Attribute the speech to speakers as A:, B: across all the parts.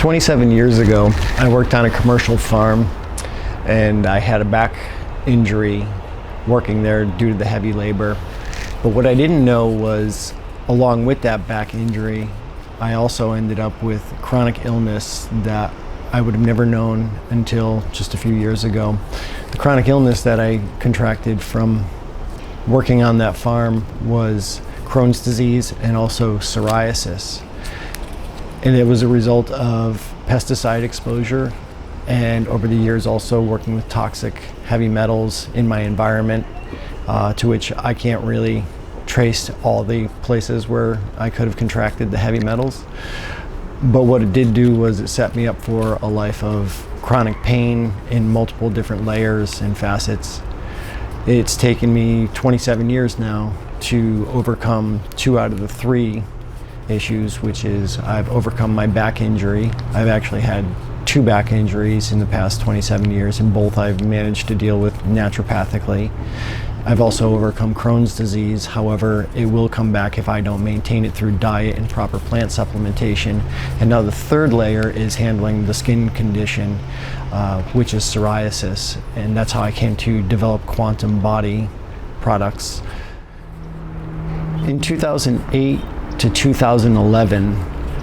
A: 27 years ago, I worked on a commercial farm and I had a back injury working there due to the heavy labor. But what I didn't know was, along with that back injury, I also ended up with chronic illness that I would have never known until just a few years ago. The chronic illness that I contracted from working on that farm was Crohn's disease and also psoriasis. And it was a result of pesticide exposure and over the years also working with toxic heavy metals in my environment, to which I can't really trace all the places where I could have contracted the heavy metals. But what it did do was it set me up for a life of chronic pain in multiple different layers and facets. It's taken me 27 years now to overcome 2 out of the 3 issues, which is I've overcome my back injury. I've actually had 2 back injuries in the past 27 years, and both I've managed to deal with naturopathically. I've also overcome Crohn's disease. However, it will come back if I don't maintain it through diet and proper plant supplementation. And now the 3rd layer is handling the skin condition, which is psoriasis. And that's how I came to develop Quantum Body products. In 2008 to 2011,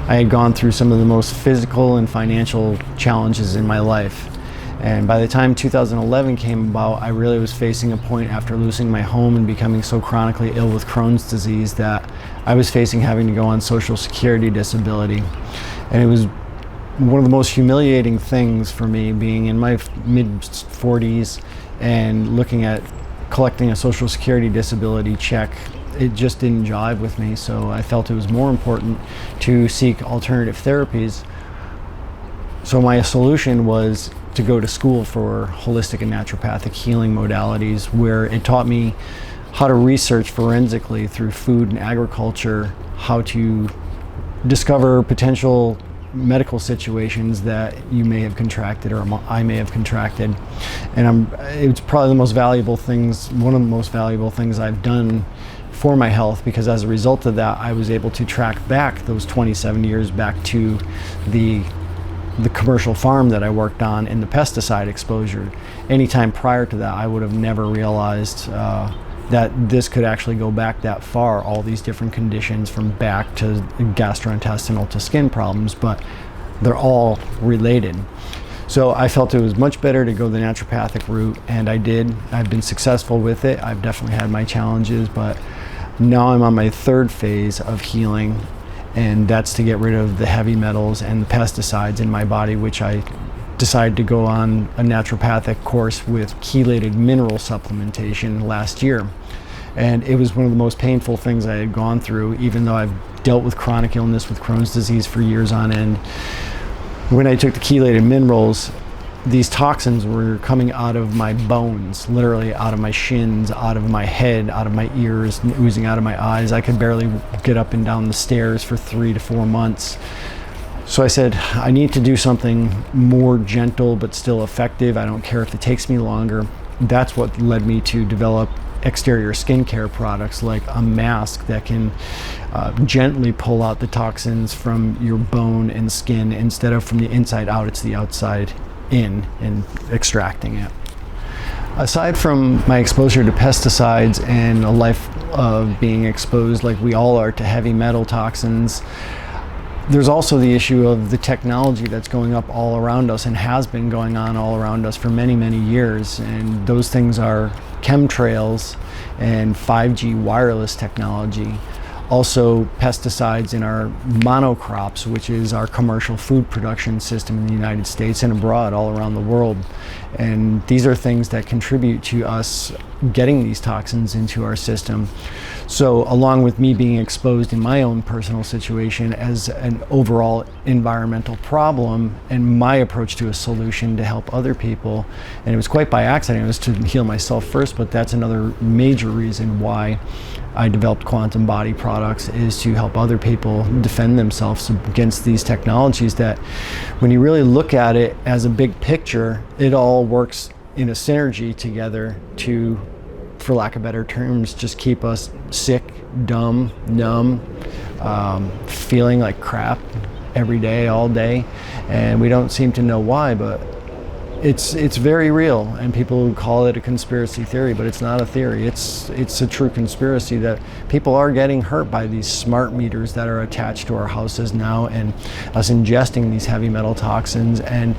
A: I had gone through some of the most physical and financial challenges in my life. And by the time 2011 came about, I really was facing a point after losing my home and becoming so chronically ill with Crohn's disease that I was facing having to go on Social Security disability. And it was one of the most humiliating things for me, being in my mid-40s and looking at collecting a Social Security disability check. It just didn't jive with me, so I felt it was more important to seek alternative therapies. So my solution was to go to school for holistic and naturopathic healing modalities, where it taught me how to research forensically through food and agriculture, how to discover potential medical situations that you may have contracted or I may have contracted. And it's probably the most valuable things, one of the most valuable things I've done for my health, because as a result of that, I was able to track back those 27 years back to the commercial farm that I worked on and the pesticide exposure. Anytime prior to that, I would have never realized that this could actually go back that far, all these different conditions from back to gastrointestinal to skin problems, but they're all related. So I felt it was much better to go the naturopathic route, and I did. I've been successful with it. I've definitely had my challenges, but now I'm on my 3rd phase of healing, and that's to get rid of the heavy metals and the pesticides in my body, which I decided to go on a naturopathic course with chelated mineral supplementation last year. And it was one of the most painful things I had gone through, even though I've dealt with chronic illness with Crohn's disease for years on end. When I took the chelated minerals, these toxins were coming out of my bones, literally out of my shins, out of my head, out of my ears, and oozing out of my eyes. I could barely get up and down the stairs for 3 to 4 months. So I said, I need to do something more gentle but still effective. I don't care if it takes me longer. That's what led me to develop exterior skincare products like a mask that can gently pull out the toxins from your bone and skin. Instead of from the inside out, it's the outside in and extracting it. Aside from my exposure to pesticides and a life of being exposed, like we all are, to heavy metal toxins, there's also the issue of the technology that's going up all around us and has been going on all around us for many, many years. And those things are chemtrails and 5G wireless technology. Also pesticides in our monocrops, which is our commercial food production system in the United States and abroad, all around the world. And these are things that contribute to us getting these toxins into our system. So along with me being exposed in my own personal situation as an overall environmental problem, and my approach to a solution to help other people, and it was quite by accident, it was to heal myself first, but that's another major reason why I developed Quantum Body products, is to help other people defend themselves against these technologies that, when you really look at it as a big picture, it all works in a synergy together to, for lack of better terms, just keep us sick, dumb, numb, feeling like crap, every day, all day, and we don't seem to know why, but it's very real, and people call it a conspiracy theory, but it's not a theory. It's a true conspiracy that people are getting hurt by these smart meters that are attached to our houses now, and us ingesting these heavy metal toxins, and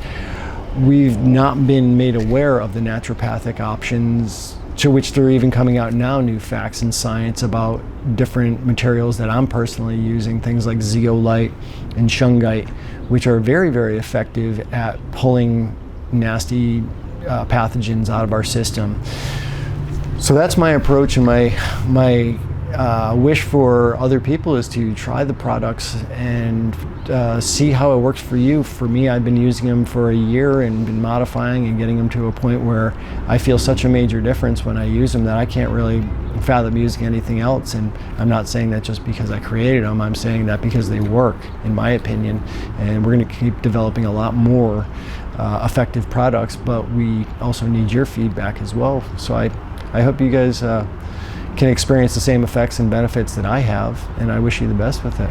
A: we've not been made aware of the naturopathic options, to which they're even coming out now, new facts and science about different materials that I'm personally using, things like zeolite and shungite, which are very, very effective at pulling nasty pathogens out of our system. So that's my approach, and my wish for other people is to try the products and see how it works for you. For me, I've been using them for a year and been modifying and getting them to a point where I feel such a major difference when I use them that I can't really fathom using anything else. And I'm not saying that just because I created them, I'm saying that because they work, in my opinion, and we're going to keep developing a lot more effective products, but we also need your feedback as well. So I hope you guys can experience the same effects and benefits that I have, and I wish you the best with it.